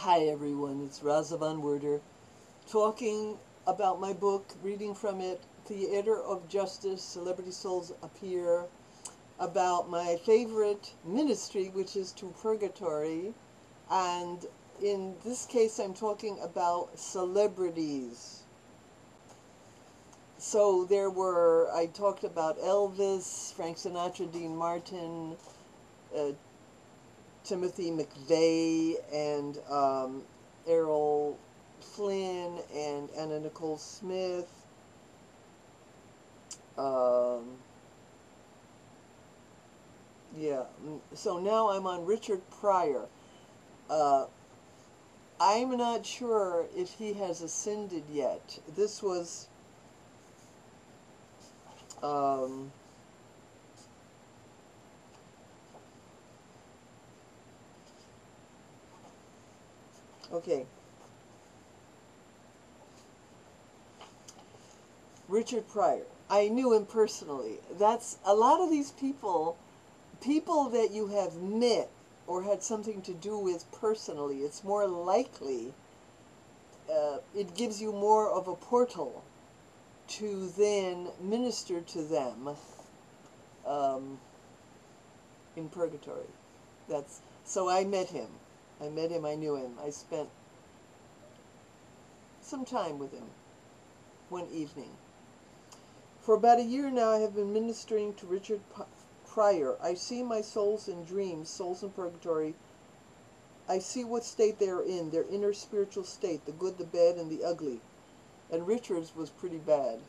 Hi everyone, it's Raza von Werder talking about my book, reading from it, Theater of Justice, Celebrity Souls Appear, about my favorite ministry, which is to Purgatory, and in this case I'm talking about celebrities. So I talked about Elvis, Frank Sinatra, Dean Martin, uh, Timothy McVeigh, and Errol Flynn, and Anna Nicole Smith. Yeah, so now I'm on Richard Pryor. Uh, I'm not sure if he has ascended yet. This was um, okay. Richard Pryor. I knew him personally. That's a lot of these people that you have met or had something to do with personally. It's more likely, it gives you more of a portal to then minister to them um, in purgatory. That's so I met him. I met him. I knew him. I spent some time with him one evening. For about a year now, I have been ministering to Richard Pryor. I see my souls in dreams, souls in purgatory. I see what state they are in, their inner spiritual state, the good, the bad, and the ugly. And Richard's was pretty bad.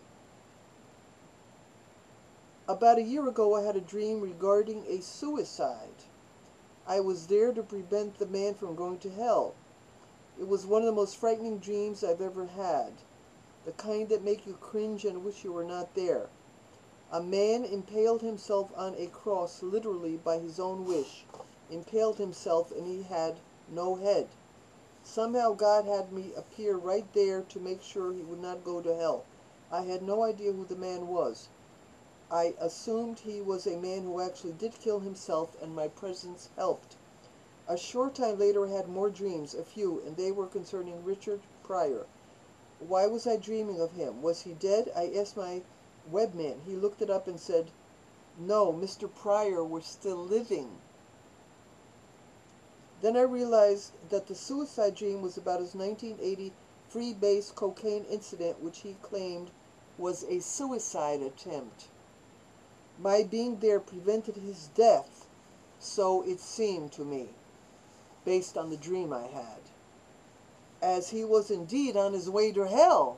About a year ago, I had a dream regarding a suicide. I was there to prevent the man from going to hell. It was one of the most frightening dreams I've ever had. The kind that make you cringe and wish you were not there. A man impaled himself on a cross, literally by his own wish. Impaled himself, and he had no head. Somehow God had me appear right there to make sure he would not go to hell. I had no idea who the man was. I assumed he was a man who actually did kill himself, and my presence helped. A short time later I had more dreams, a few, and they were concerning Richard Pryor. Why was I dreaming of him? Was he dead? I asked my webman. He looked it up and said, no, Mr. Pryor was still living. Then I realized that the suicide dream was about his 1980 free-base cocaine incident, which he claimed was a suicide attempt. My being there prevented his death, so it seemed to me, based on the dream I had, as he was indeed on his way to hell.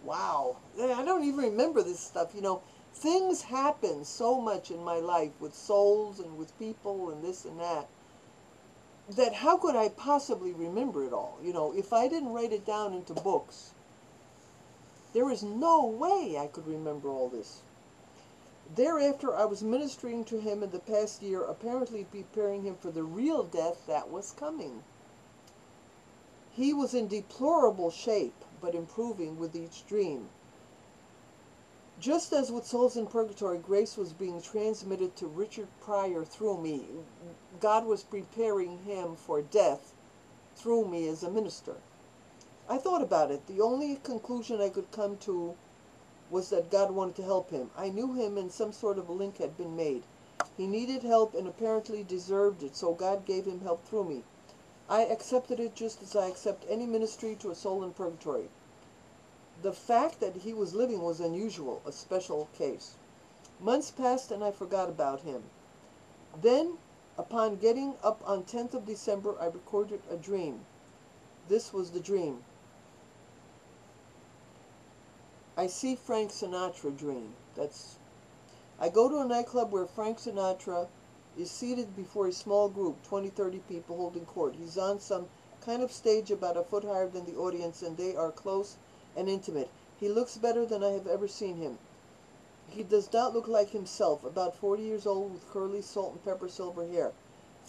Wow. I don't even remember this stuff. You know, things happen so much in my life with souls and with people and this and that, that how could I possibly remember it all? You know, if I didn't write it down into books, there is no way I could remember all this. Thereafter, I was ministering to him in the past year, apparently preparing him for the real death that was coming. He was in deplorable shape, but improving with each dream. Just as with souls in purgatory, grace was being transmitted to Richard Pryor through me. God was preparing him for death through me as a minister. I thought about it. The only conclusion I could come to was that God wanted to help him. I knew him, and some sort of a link had been made. He needed help and apparently deserved it, so God gave him help through me. I accepted it just as I accept any ministry to a soul in purgatory. The fact that he was living was unusual, a special case. Months passed and I forgot about him. Then, upon getting up on 10th of December, I recorded a dream. This was the dream. I see Frank Sinatra dream. I go to a nightclub where Frank Sinatra is seated before a small group, 20, 30 people holding court. He's on some kind of stage about a foot higher than the audience, and they are close and intimate. He looks better than I have ever seen him. He does not look like himself, about 40 years old with curly salt and pepper silver hair.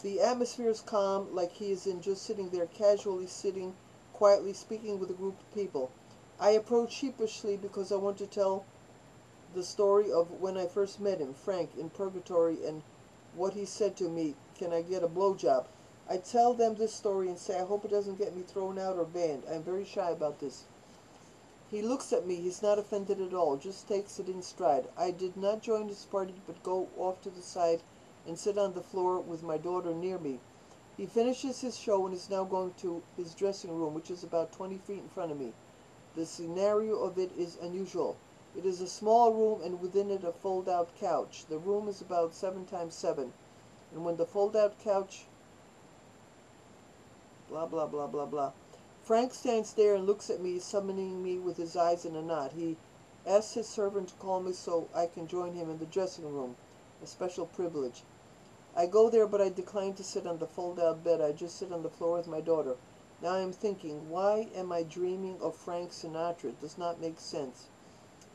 The atmosphere is calm, like he is just sitting there, casually sitting, quietly speaking with a group of people. I approach sheepishly because I want to tell the story of when I first met him, Frank, in purgatory, and what he said to me, can I get a blowjob? I tell them this story and say, I hope it doesn't get me thrown out or banned. I'm very shy about this. He looks at me. He's not offended at all, just takes it in stride. I did not join his party, but go off to the side and sit on the floor with my daughter near me. He finishes his show and is now going to his dressing room, which is about 20 feet in front of me. The scenario of it is unusual. It is a small room and within it a fold-out couch. The room is about 7 times 7. And when the fold-out couch... blah, blah, blah, blah, blah. Frank stands there and looks at me, summoning me with his eyes in a knot. He asks his servant to call me so I can join him in the dressing room, a special privilege. I go there, but I decline to sit on the fold-out bed. I just sit on the floor with my daughter. Now I am thinking, why am I dreaming of Frank Sinatra? It does not make sense.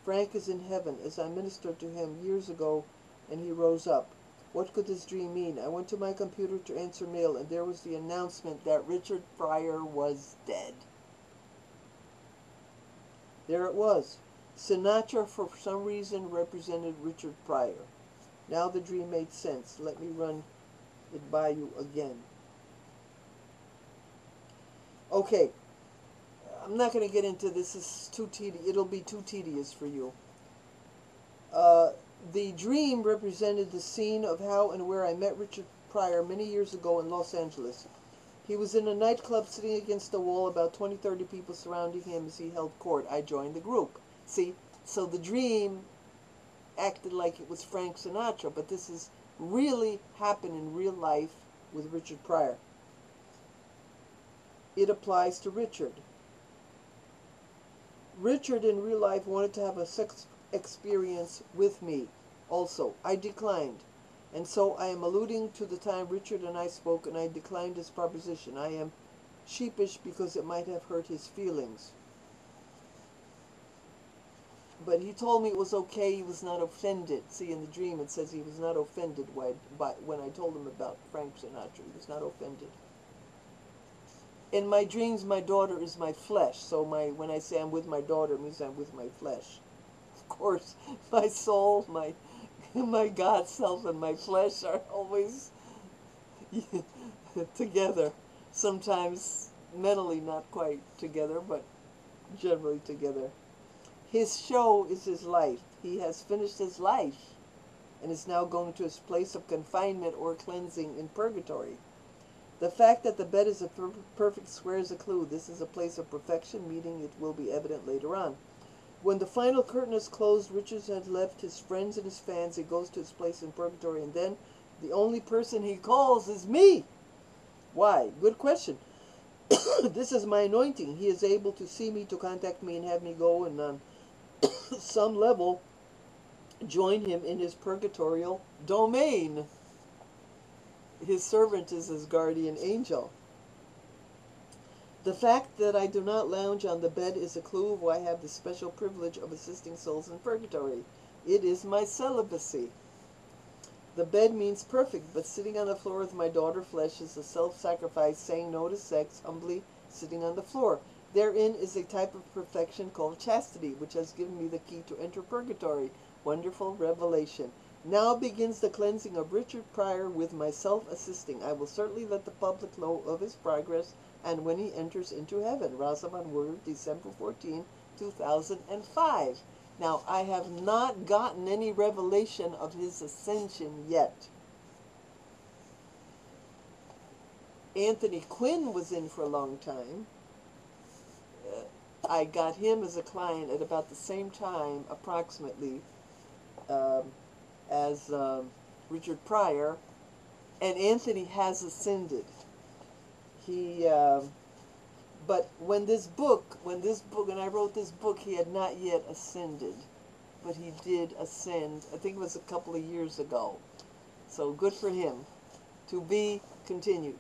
Frank is in heaven, as I ministered to him years ago, and he rose up. What could this dream mean? I went to my computer to answer mail, and there was the announcement that Richard Pryor was dead. There it was. Sinatra, for some reason, represented Richard Pryor. Now the dream made sense. Let me run it by you again. Okay. I'm not going to get into this. It's too tedious. It'll be too tedious for you. The dream represented the scene of how and where I met Richard Pryor many years ago in Los Angeles. He was in a nightclub sitting against a wall, about 20-30 people surrounding him as he held court. I joined the group. See, so the dream acted like it was Frank Sinatra, but this is really happened in real life with Richard Pryor. It applies to Richard. Richard in real life wanted to have a sex experience with me also. I declined. And so I am alluding to the time Richard and I spoke, and I declined his proposition. I am sheepish because it might have hurt his feelings. But he told me it was okay, he was not offended. See, in the dream it says he was not offended when I told him about Frank Sinatra. He was not offended. In my dreams, my daughter is my flesh. So when I say I'm with my daughter, it means I'm with my flesh. Of course, my soul, my God self and my flesh are always together. Sometimes mentally not quite together, but generally together. His show is his life. He has finished his life and is now going to his place of confinement or cleansing in Purgatory. The fact that the bed is a perfect square is a clue. This is a place of perfection, meaning it will be evident later on. When the final curtain is closed, Richard has left his friends and his fans. He goes to his place in Purgatory, and then the only person he calls is me. Why? Good question. This is my anointing. He is able to see me, to contact me, and have me go and on some level join him in his purgatorial domain. His servant is his guardian angel. The fact that I do not lounge on the bed is a clue of why I have the special privilege of assisting souls in purgatory. It is my celibacy. The bed means perfect, but sitting on the floor with my daughter flesh is a self-sacrifice, saying no to sex, humbly sitting on the floor. Therein is a type of perfection called chastity, which has given me the key to enter purgatory. Wonderful revelation. Now begins the cleansing of Richard Pryor with myself assisting. I will certainly let the public know of his progress and when he enters into heaven. Rosamond Word, December 14, 2005. Now, I have not gotten any revelation of his ascension yet. Anthony Quinn was in for a long time. I got him as a client at about the same time, approximately, as Richard Pryor, and Anthony has ascended. But when I wrote this book, he had not yet ascended, but he did ascend. I think it was a couple of years ago. So good for him. To be continued.